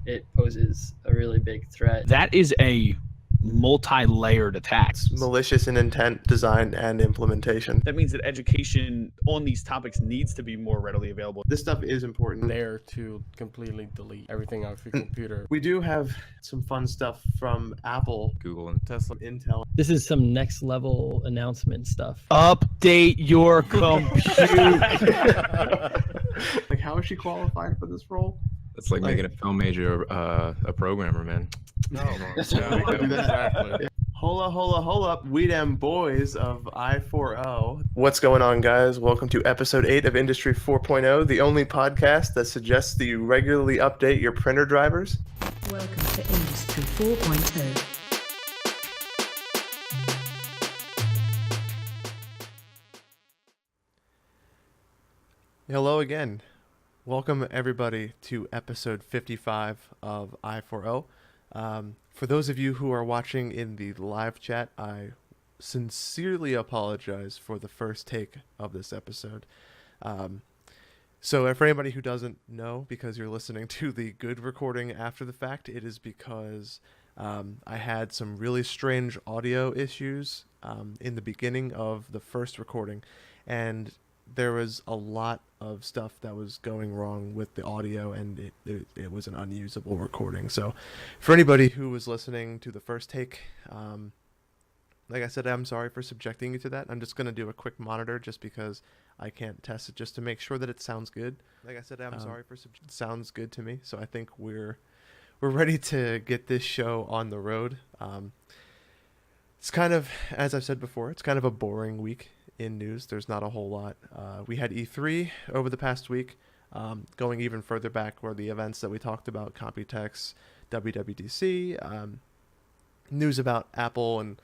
it poses a really big threat. That is a multi-layered attack. It's malicious in intent, design, and implementation. That means that education on these topics needs to be more readily available. This stuff is important. There to completely delete everything off your computer. We do have some fun stuff from Apple, Google, and Tesla. Intel. This is some next level announcement stuff. Update your computer. Like, how is she qualified for this role? It's like making a film major a programmer, man. No, exactly. Hola up, we dem boys of I4O. What's going on, guys? Welcome to episode 8 of Industry 4.0, the only podcast that suggests that you regularly update your printer drivers. Welcome to Industry 4.0. Hello again. Welcome, everybody, to episode 55 of I4O. For those of you who are watching in the live chat, I sincerely apologize for the first take of this episode. So for anybody who doesn't know, because you're listening to the good recording after the fact, it is because I had some really strange audio issues in the beginning of the first recording, and there was a lot of stuff that was going wrong with the audio, and it was an unusable recording. So for anybody who was listening to the first take, like I said, I'm sorry for subjecting you to that. I'm just going to do a quick monitor just because I can't test it, just to make sure that it sounds good. Like I said, I'm sorry for it sounds good to me. So I think we're ready to get this show on the road. It's kind of, as I've said before, it's kind of a boring week in news. There's not a whole lot. We had E3 over the past week. Going even further back were the events that we talked about, Computex, WWDC, news about Apple and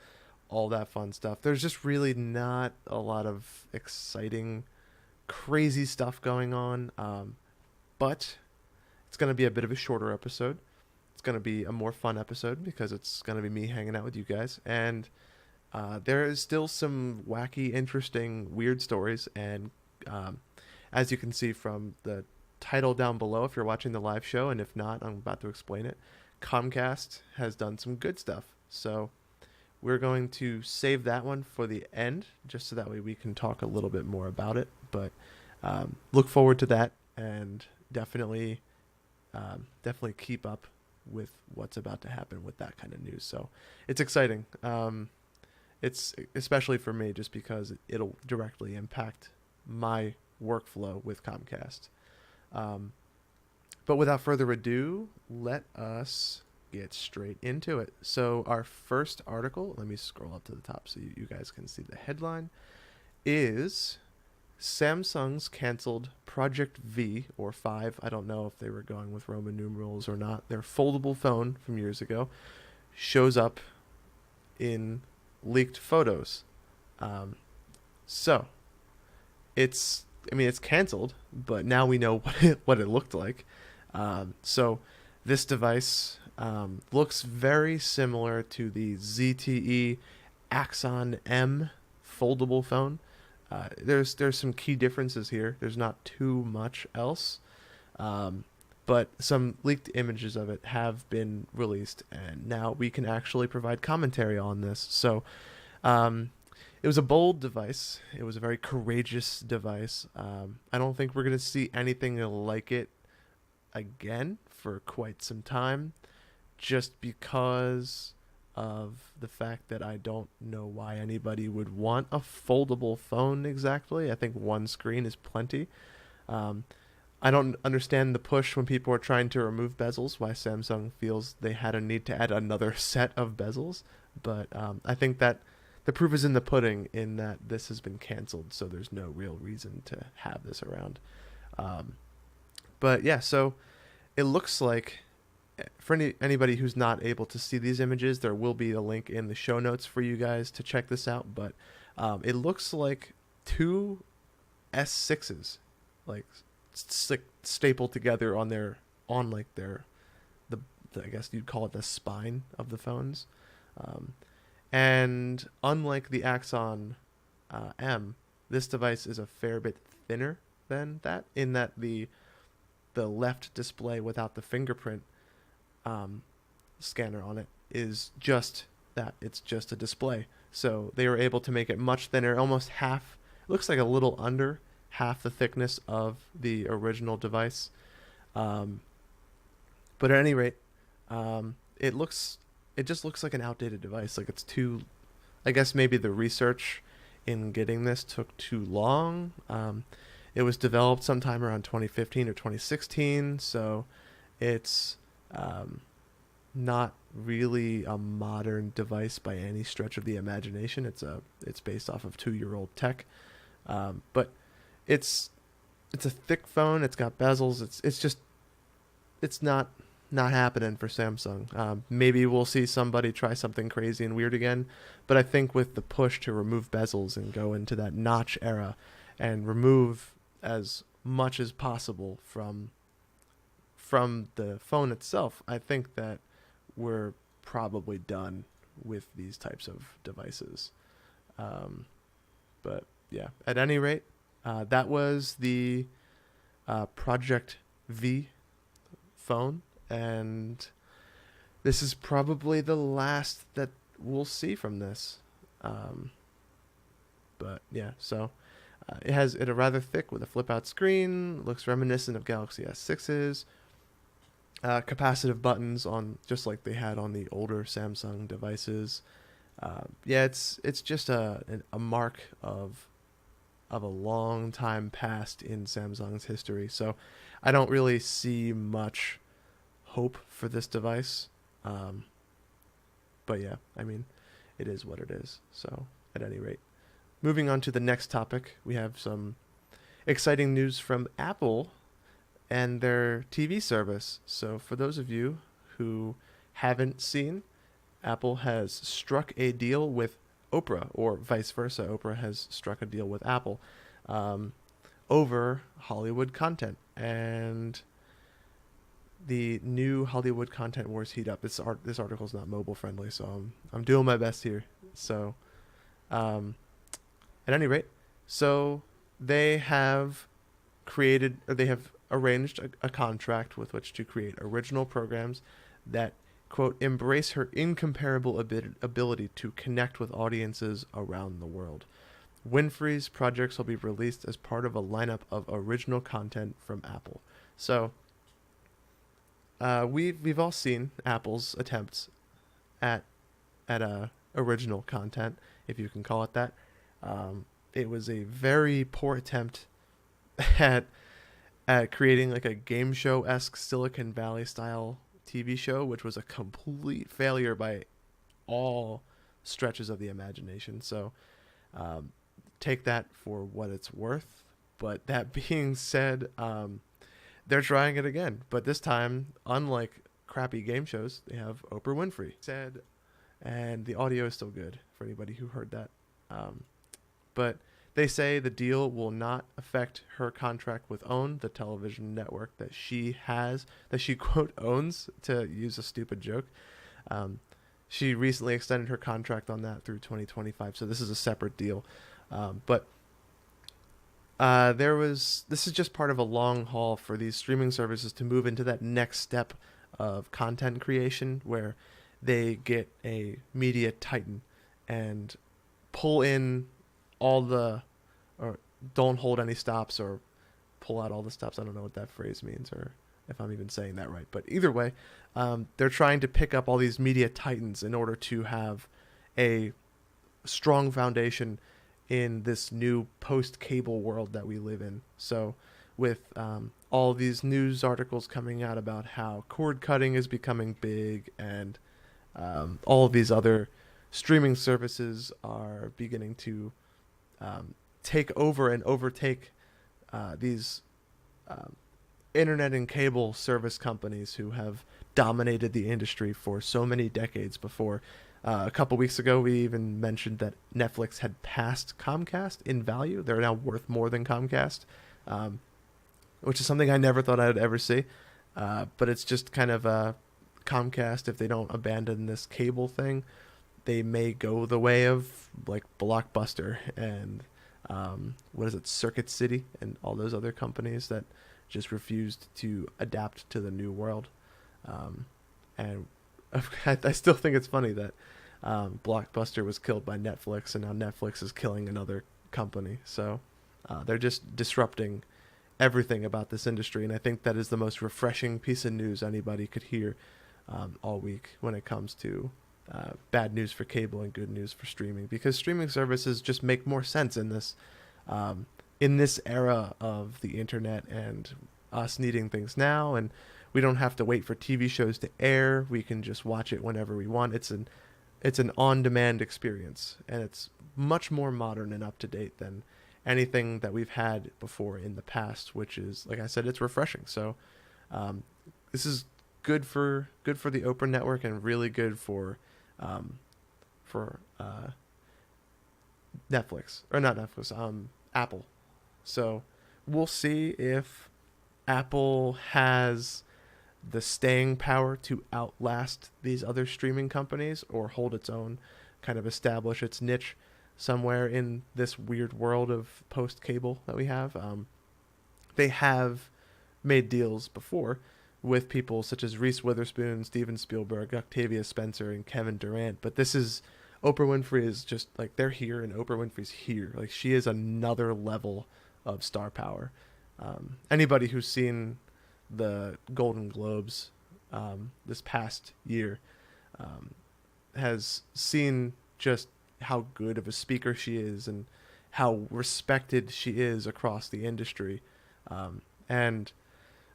all that fun stuff. There's just really not a lot of exciting, crazy stuff going on. But it's going to be a bit of a shorter episode. It's going to be a more fun episode because it's going to be me hanging out with you guys. And there is still some wacky, interesting, weird stories, and as you can see from the title down below, if you're watching the live show, and if not, I'm about to explain it, Comcast has done some good stuff. So we're going to save that one for the end, just so that way we can talk a little bit more about it. But look forward to that, and definitely keep up with what's about to happen with that kind of news. So it's exciting. It's especially for me just because it'll directly impact my workflow with Comcast. But without further ado, let us get straight into it. So our first article, let me scroll up to the top so you guys can see the headline, is Samsung's canceled Project V or 5. I don't know if they were going with Roman numerals or not. Their foldable phone from years ago shows up in leaked photos. So it's canceled, but now we know what it looked like. So this device looks very similar to the ZTE Axon M foldable phone. There's some key differences here. There's not too much else. But some leaked images of it have been released, and now we can actually provide commentary on this. So it was a bold device. It was a very courageous device. I don't think we're going to see anything like it again for quite some time, just because of the fact that I don't know why anybody would want a foldable phone exactly. I think one screen is plenty. I don't understand the push when people are trying to remove bezels, why Samsung feels they had a need to add another set of bezels. But I think that the proof is in the pudding in that this has been canceled, so there's no real reason to have this around. But yeah, so it looks like, for anybody who's not able to see these images, there will be a link in the show notes for you guys to check this out. But it looks like two S6s, like stapled together on their I guess you'd call it the spine of the phones. And unlike the Axon M, this device is a fair bit thinner than that, in that the left display without the fingerprint scanner on it is just that. It's just a display. So they were able to make it much thinner, almost half, looks like a little under half the thickness of the original device. But at any rate, it just looks like an outdated device. Like it's too, I guess maybe the research in getting this took too long. It was developed sometime around 2015 or 2016, so it's not really a modern device by any stretch of the imagination. It's based off of 2-year-old tech, but it's a thick phone. It's got bezels. It's not happening for Samsung. Maybe we'll see somebody try something crazy and weird again, but I think with the push to remove bezels and go into that notch era and remove as much as possible from the phone itself, I think that we're probably done with these types of devices. But yeah, at any rate, that was the Project V phone, and this is probably the last that we'll see from this. But yeah, so it has it a rather thick with a flip out screen, looks reminiscent of Galaxy S6's. Capacitive buttons on just like they had on the older Samsung devices. Yeah, it's just a mark of a long time past in Samsung's history. So I don't really see much hope for this device. But yeah, I mean, it is what it is. So at any rate, moving on to the next topic, we have some exciting news from Apple and their TV service. So for those of you who haven't seen, Apple has struck a deal with Oprah, or vice versa. Oprah has struck a deal with Apple over Hollywood content. And the new Hollywood content wars heat up. This article is not mobile friendly, so I'm doing my best here. So at any rate, so they have arranged a contract with which to create original programs that, quote, embrace her incomparable ability to connect with audiences around the world. Winfrey's projects will be released as part of a lineup of original content from Apple. So we've all seen Apple's attempts at original content, if you can call it that. It was a very poor attempt at creating like a game show-esque Silicon Valley style TV show, which was a complete failure by all stretches of the imagination. So take that for what it's worth. But that being said, they're trying it again. But this time, unlike crappy game shows, they have Oprah Winfrey said, and the audio is still good for anybody who heard that. But they say the deal will not affect her contract with OWN, the television network that she quote owns, to use a stupid joke. She recently extended her contract on that through 2025, so this is a separate deal. But this is just part of a long haul for these streaming services to move into that next step of content creation, where they get a media titan and pull in or don't hold any stops, or pull out all the stops. I don't know what that phrase means, or if I'm even saying that right. But either way, they're trying to pick up all these media titans in order to have a strong foundation in this new post-cable world that we live in. So with all these news articles coming out about how cord cutting is becoming big, and all of these other streaming services are beginning to take over and overtake these internet and cable service companies who have dominated the industry for so many decades before. A couple weeks ago, we even mentioned that Netflix had passed Comcast in value. They're now worth more than Comcast, which is something I never thought I'd ever see. But it's just kind of Comcast, if they don't abandon this cable thing, they may go the way of like Blockbuster and Circuit City and all those other companies that just refused to adapt to the new world. And I still think it's funny that Blockbuster was killed by Netflix, and now Netflix is killing another company. So they're just disrupting everything about this industry, and I think that is the most refreshing piece of news anybody could hear all week when it comes to bad news for cable and good news for streaming, because streaming services just make more sense in this era of the internet and us needing things now, and we don't have to wait for TV shows to air. We can just watch it whenever we want. It's an on-demand experience, and it's much more modern and up-to-date than anything that we've had before in the past, which is, like I said, it's refreshing. So this is good for the Oprah network, and really good for Netflix, or not Netflix, Apple. So we'll see if Apple has the staying power to outlast these other streaming companies, or hold its own, kind of establish its niche somewhere in this weird world of post-cable that we have. They have made deals before with people such as Reese Witherspoon, Steven Spielberg, Octavia Spencer, and Kevin Durant, but this is, Oprah Winfrey is just like, they're here, and Oprah Winfrey's here. Like, she is another level of star power. Anybody who's seen the Golden Globes this past year has seen just how good of a speaker she is, and how respected she is across the industry. And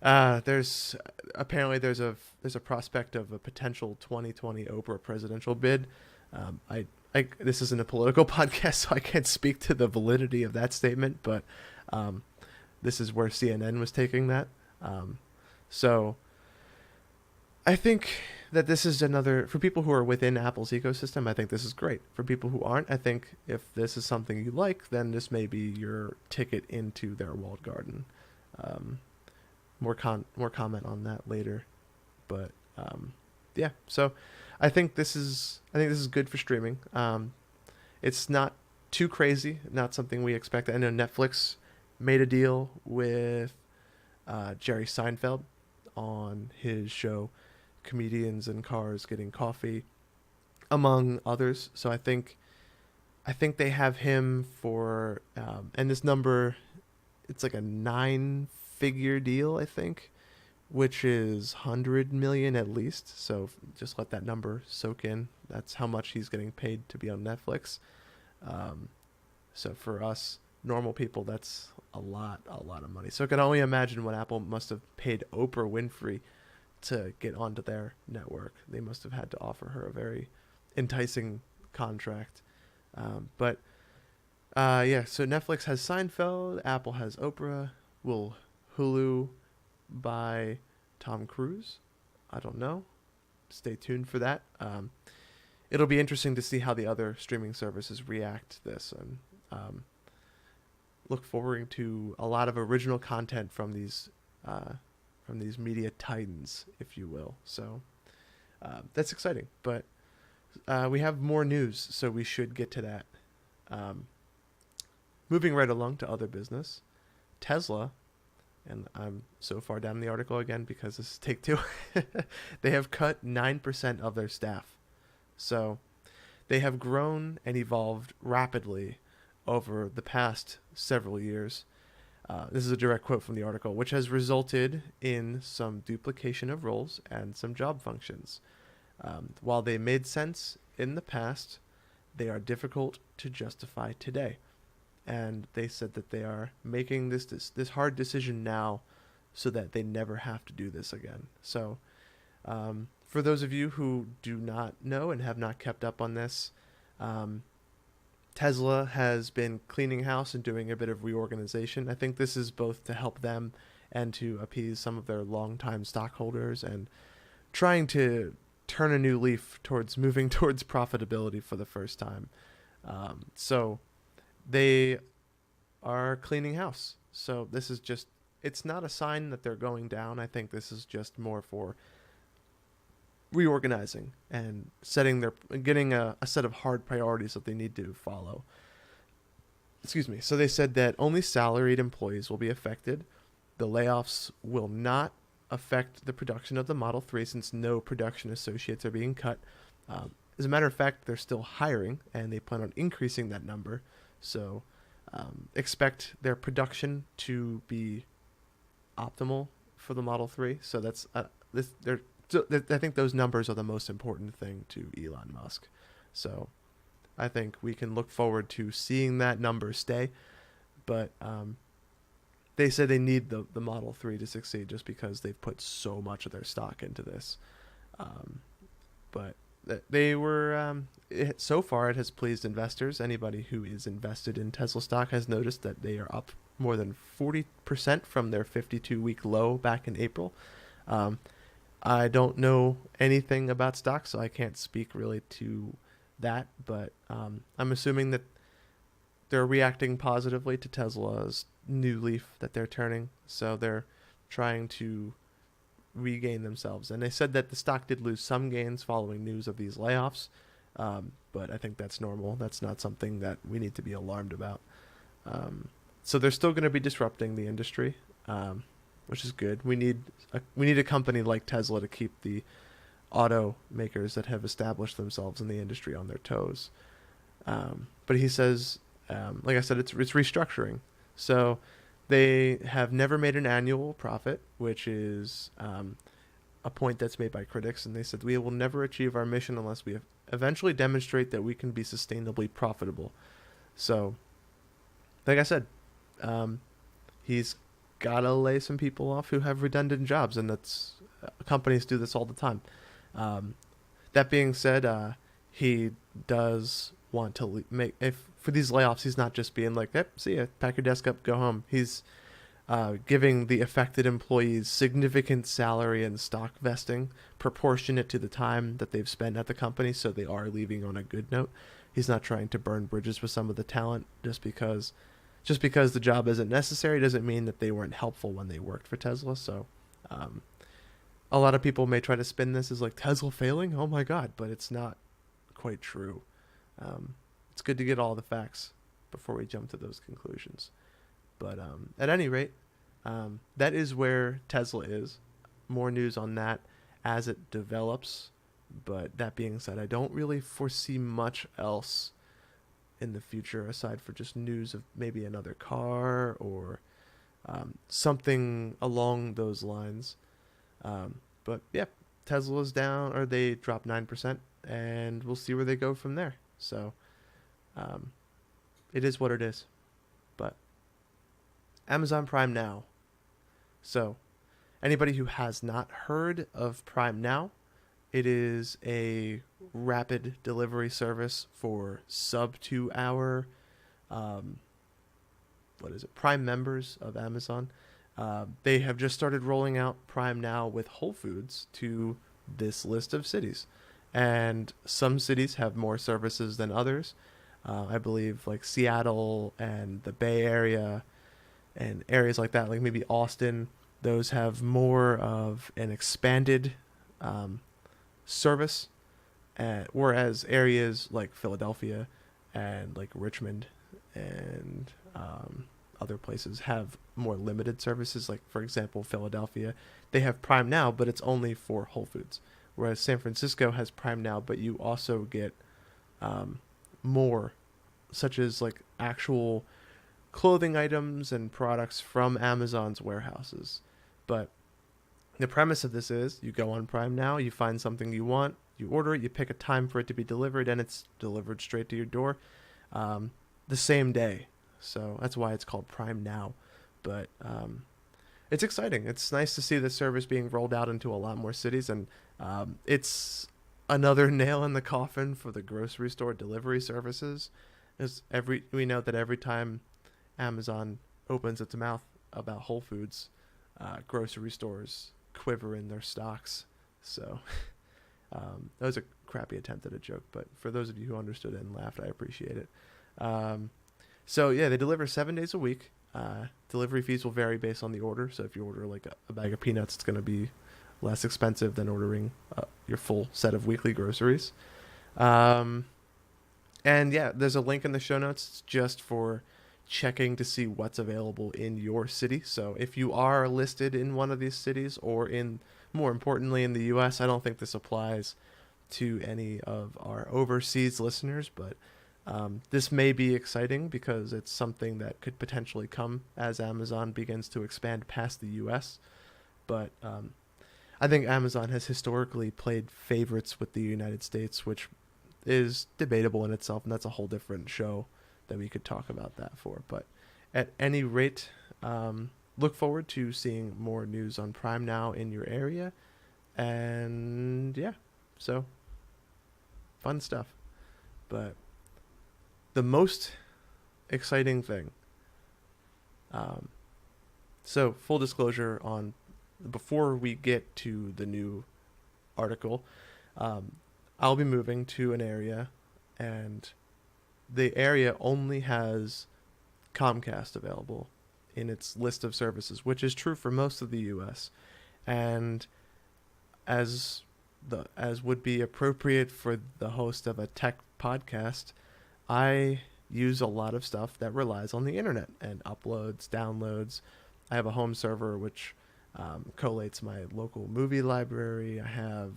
there's a prospect of a potential 2020 Oprah presidential bid. This isn't a political podcast, so I can't speak to the validity of that statement, but this is where CNN was taking that. So I think that this is another, for people who are within Apple's ecosystem, I think this is great. For people who aren't, I think if this is something you like, then this may be your ticket into their walled garden. More comment on that later, but yeah. So I think this is good for streaming. It's not too crazy, not something we expect. I know Netflix made a deal with Jerry Seinfeld on his show Comedians in Cars Getting Coffee, among others. So I think they have him for and this number, it's like a 9-figure deal, I think, which is 100 million at least. So just let that number soak in. That's how much he's getting paid to be on Netflix. So for us normal people, that's a lot of money. So I can only imagine what Apple must have paid Oprah Winfrey to get onto their network. They must have had to offer her a very enticing contract. But yeah, so Netflix has Seinfeld, Apple has Oprah. Will Hulu buy Tom Cruise? I don't know. Stay tuned for that. It'll be interesting to see how the other streaming services react to this, and look forward to a lot of original content from these media titans, if you will. So that's exciting. But we have more news, so we should get to that. Moving right along to other business, Tesla, and I'm so far down the article again because this is take two. They have cut 9% of their staff. So they have grown and evolved rapidly over the past several years. This is a direct quote from the article, which has resulted in some duplication of roles and some job functions. While they made sense in the past, they are difficult to justify today. And they said that they are making this hard decision now so that they never have to do this again. So for those of you who do not know and have not kept up on this, Tesla has been cleaning house and doing a bit of reorganization. I think this is both to help them and to appease some of their longtime stockholders, and trying to turn a new leaf towards moving towards profitability for the first time. So they are cleaning house. So this is just, it's not a sign that they're going down. I think this is just more for reorganizing and getting a set of hard priorities that they need to follow. Excuse me. So they said that only salaried employees will be affected. The layoffs will not affect the production of the Model 3 since no production associates are being cut. As a matter of fact, they're still hiring, and they plan on increasing that number. So expect their production to be optimal for the Model 3. So that's I think those numbers are the most important thing to Elon Musk. So I think we can look forward to seeing that number stay. But they said they need the Model 3 to succeed just because they've put so much of their stock into this. But they were, so far it has pleased investors. Anybody who is invested in Tesla stock has noticed that they are up more than 40% from their 52-week low back in April. I don't know anything about stocks, so I can't speak really to that, but I'm assuming that they're reacting positively to Tesla's new leaf that they're turning, so they're trying to regain themselves. And they said that the stock did lose some gains following news of these layoffs, but I think that's normal. That's not something that we need to be alarmed about. So they're still going to be disrupting the industry, which is good. We need a company like Tesla to keep the automakers that have established themselves in the industry on their toes. But he says, like I said, it's restructuring. So they have never made an annual profit, which is a point that's made by critics. And they said, we will never achieve our mission unless we eventually demonstrate that we can be sustainably profitable. So, like I said, he's got to lay some people off who have redundant jobs, and that's companies do this all the time. That being said, he does want to for these layoffs, he's not just being like, yep, see ya, pack your desk up, go home. He's giving the affected employees significant salary and stock vesting proportionate to the time that they've spent at the company, so they are leaving on a good note. He's not trying to burn bridges with some of the talent just because the job isn't necessary doesn't mean that they weren't helpful when they worked for Tesla. So a lot of people may try to spin this as like Tesla failing. Oh my God, but it's not quite true. It's good to get all the facts before we jump to those conclusions. But at any rate, that is where Tesla is. More news on that as it develops. But that being said, I don't really foresee much else in the future aside for just news of maybe another car or something along those lines. But yeah, Tesla's down, or they dropped 9%, and we'll see where they go from there. So it is what it is. But Amazon Prime Now. So anybody who has not heard of Prime Now, it is a rapid delivery service for sub 2 hour, Prime members of Amazon. They have just started rolling out Prime Now with Whole Foods to this list of cities. And some cities have more services than others. I believe like Seattle and the Bay Area and areas like that, like maybe Austin, those have more of an expanded service, whereas areas like Philadelphia and like Richmond and other places have more limited services. Like, for example, Philadelphia, they have Prime Now, but it's only for Whole Foods, whereas San Francisco has Prime Now, but you also get more, such as like actual clothing items and products from Amazon's warehouses. But the premise of this is you go on Prime Now, you find something you want, you order it, you pick a time for it to be delivered, and it's delivered straight to your door the same day. So that's why it's called Prime Now. But it's exciting. It's nice to see this service being rolled out into a lot more cities, and it's another nail in the coffin for the grocery store delivery services. We know that every time Amazon opens its mouth about Whole Foods, grocery stores quiver in their stocks. So that was a crappy attempt at a joke, but for those of you who understood it and laughed, I appreciate it. So yeah, they deliver 7 days a week. Delivery fees will vary based on the order. So if you order like a bag of peanuts, it's going to be less expensive than ordering your full set of weekly groceries. And yeah, there's a link in the show notes just for checking to see what's available in your city. So if you are listed in one of these cities, or in, more importantly, in the US, I don't think this applies to any of our overseas listeners, but this may be exciting because it's something that could potentially come as Amazon begins to expand past the US. But I think Amazon has historically played favorites with the United States, which is debatable in itself, and that's a whole different show that we could talk about that for. But at any rate, look forward to seeing more news on Prime Now in your area. And yeah, so fun stuff. But the most exciting thing, so full disclosure on, before we get to the new article, I'll be moving to an area, and the area only has Comcast available in its list of services, which is true for most of the US. And as would be appropriate for the host of a tech podcast, I use a lot of stuff that relies on the internet and uploads, downloads. I have a home server which collates my local movie library. I have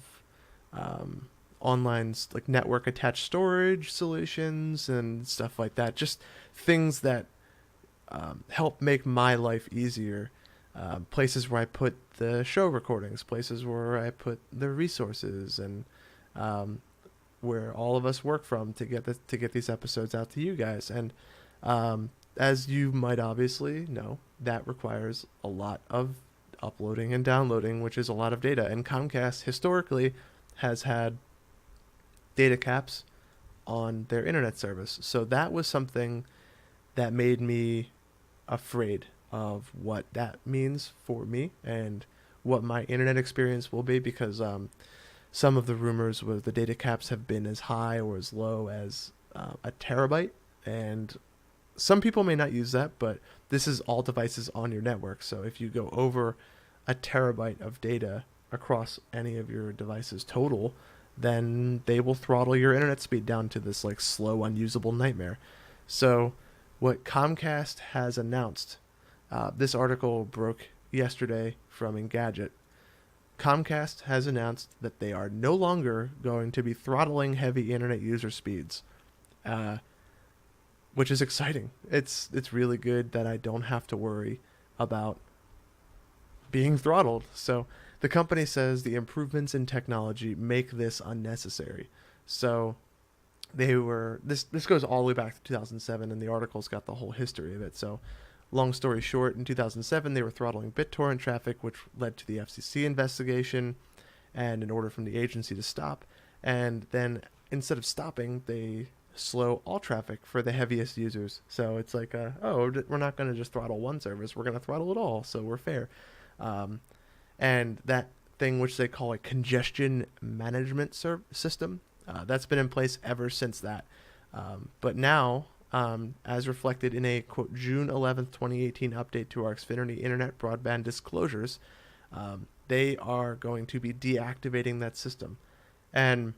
online like network attached storage solutions and stuff like that. Just things that help make my life easier. Places where I put the show recordings, places where I put the resources, and where all of us work from to get these episodes out to you guys. And as you might obviously know, that requires a lot of uploading and downloading, which is a lot of data. And Comcast historically has had data caps on their internet service. So that was something that made me afraid of what that means for me and what my internet experience will be, because some of the rumors with the data caps have been as high or as low as a terabyte. And some people may not use that, but this is all devices on your network. So if you go over a terabyte of data across any of your devices total, then they will throttle your internet speed down to this like slow, unusable nightmare. So what Comcast has announced, this article broke yesterday from Engadget. Comcast has announced that they are no longer going to be throttling heavy internet user speeds, which is exciting. It's really good that I don't have to worry about being throttled. So the company says the improvements in technology make this unnecessary. So they were, this goes all the way back to 2007, and the article's got the whole history of it. So long story short, in 2007, they were throttling BitTorrent traffic, which led to the FCC investigation and an order from the agency to stop. And then instead of stopping, they slow all traffic for the heaviest users. So it's like, we're not going to just throttle one service, we're going to throttle it all, so we're fair. And that thing which they call a congestion management system, that's been in place ever since that. But now, as reflected in a, quote, June 11th, 2018 update to our Xfinity Internet Broadband Disclosures, they are going to be deactivating that system. And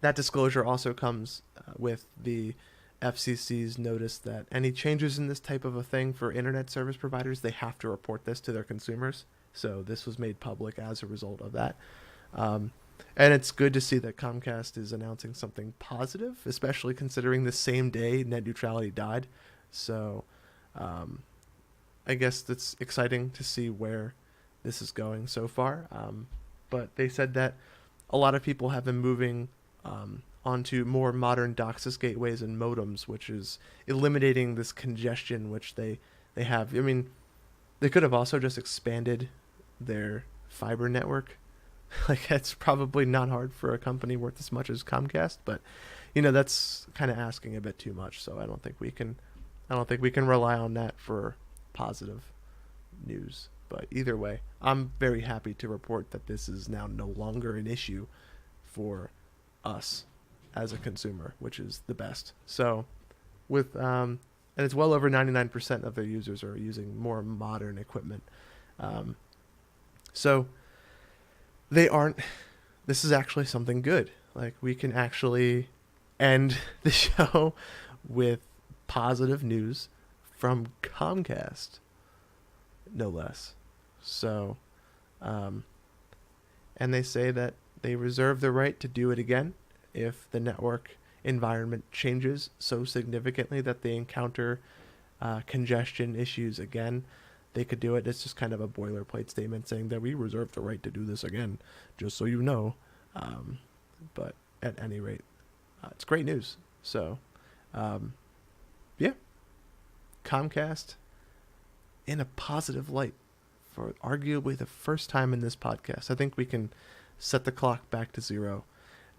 that disclosure also comes with the FCC's notice that any changes in this type of a thing for internet service providers, they have to report this to their consumers. So this was made public as a result of that. And it's good to see that Comcast is announcing something positive, especially considering the same day net neutrality died. So I guess that's exciting to see where this is going so far. But they said that a lot of people have been moving onto more modern DOCSIS gateways and modems, which is eliminating this congestion which they have. I mean, they could have also just expanded their fiber network. Like, that's probably not hard for a company worth as much as Comcast, but that's kind of asking a bit too much. So I don't think we can rely on that for positive news. But either way, I'm very happy to report that this is now no longer an issue for us as a consumer, which is the best. So with and it's well over 99% of their users are using more modern equipment. So this is actually something good. Like, we can actually end the show with positive news from Comcast, no less. So, and they say that they reserve the right to do it again if the network environment changes so significantly that they encounter congestion issues again. They could do it. It's just kind of a boilerplate statement saying that we reserve the right to do this again, just so you know. But at any rate, it's great news. So, yeah, Comcast in a positive light for arguably the first time in this podcast. I think we can set the clock back to 0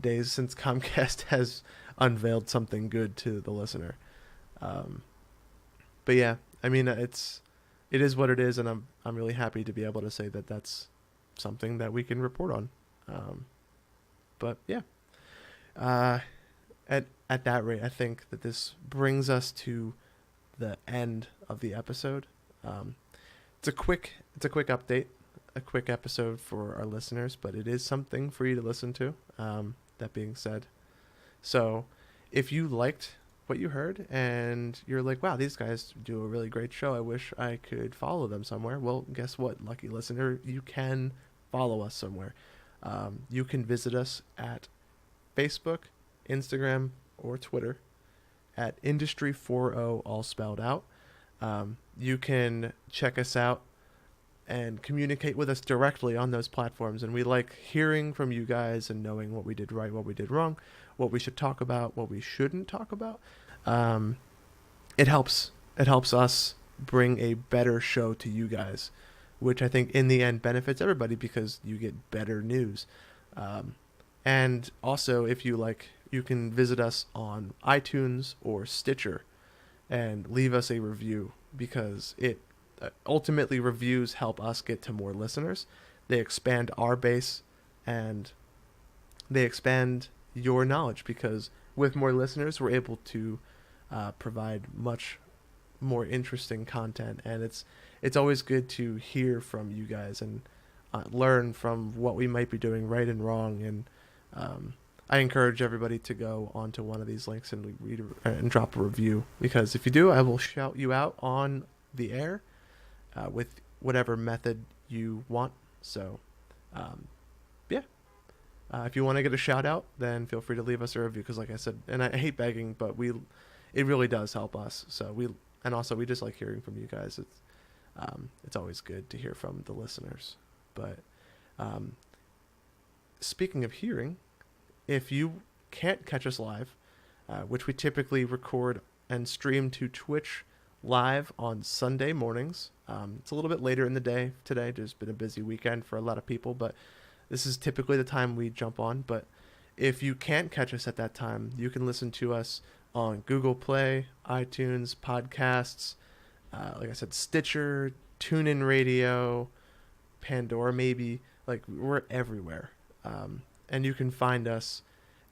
days since Comcast has unveiled something good to the listener. But yeah, I mean, it is what it is, and I'm really happy to be able to say that that's something that we can report on. But yeah, at that rate, I think that this brings us to the end of the episode. It's a quick update, a quick episode for our listeners, but it is something for you to listen to. That being said, so if you liked what you heard and you're like, wow, these guys do a really great show, I wish I could follow them somewhere. Well, guess what, lucky listener, you can follow us somewhere. You can visit us at Facebook, Instagram, or Twitter at Industry40, all spelled out. You can check us out and communicate with us directly on those platforms. And we like hearing from you guys and knowing what we did right, what we did wrong, what we should talk about, what we shouldn't talk about. It helps us bring a better show to you guys, which I think in the end benefits everybody because you get better news. And also, if you like, you can visit us on iTunes or Stitcher and leave us a review, because it ultimately, reviews help us get to more listeners. They expand our base and they expand your knowledge, because with more listeners, we're able to provide much more interesting content. And it's always good to hear from you guys and learn from what we might be doing right and wrong. And I encourage everybody to go onto one of these links and read and drop a review, because if you do, I will shout you out on the air with whatever method you want. So, yeah. If you want to get a shout out, then feel free to leave us a review, because like I said, and I hate begging, but it really does help us. So we just like hearing from you guys. It's always good to hear from the listeners. But speaking of hearing, if you can't catch us live, which we typically record and stream to Twitch live on Sunday mornings. It's a little bit later in the day today. There's been a busy weekend for a lot of people, but this is typically the time we jump on. But if you can't catch us at that time, you can listen to us on Google Play, iTunes, podcasts, like I said, Stitcher, TuneIn Radio, Pandora maybe. Like, we're everywhere. And you can find us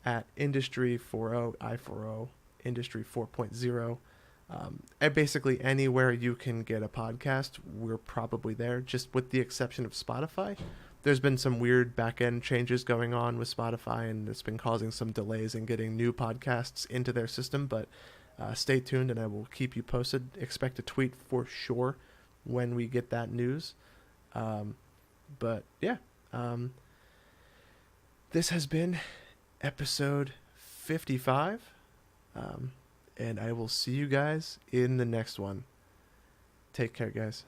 at Industry40, I40, Industry 4.0. And basically anywhere you can get a podcast, we're probably there, just with the exception of Spotify. There's been some weird back-end changes going on with Spotify, and it's been causing some delays in getting new podcasts into their system. But stay tuned, and I will keep you posted. Expect a tweet for sure when we get that news. But yeah, this has been episode 55. And I will see you guys in the next one. Take care, guys.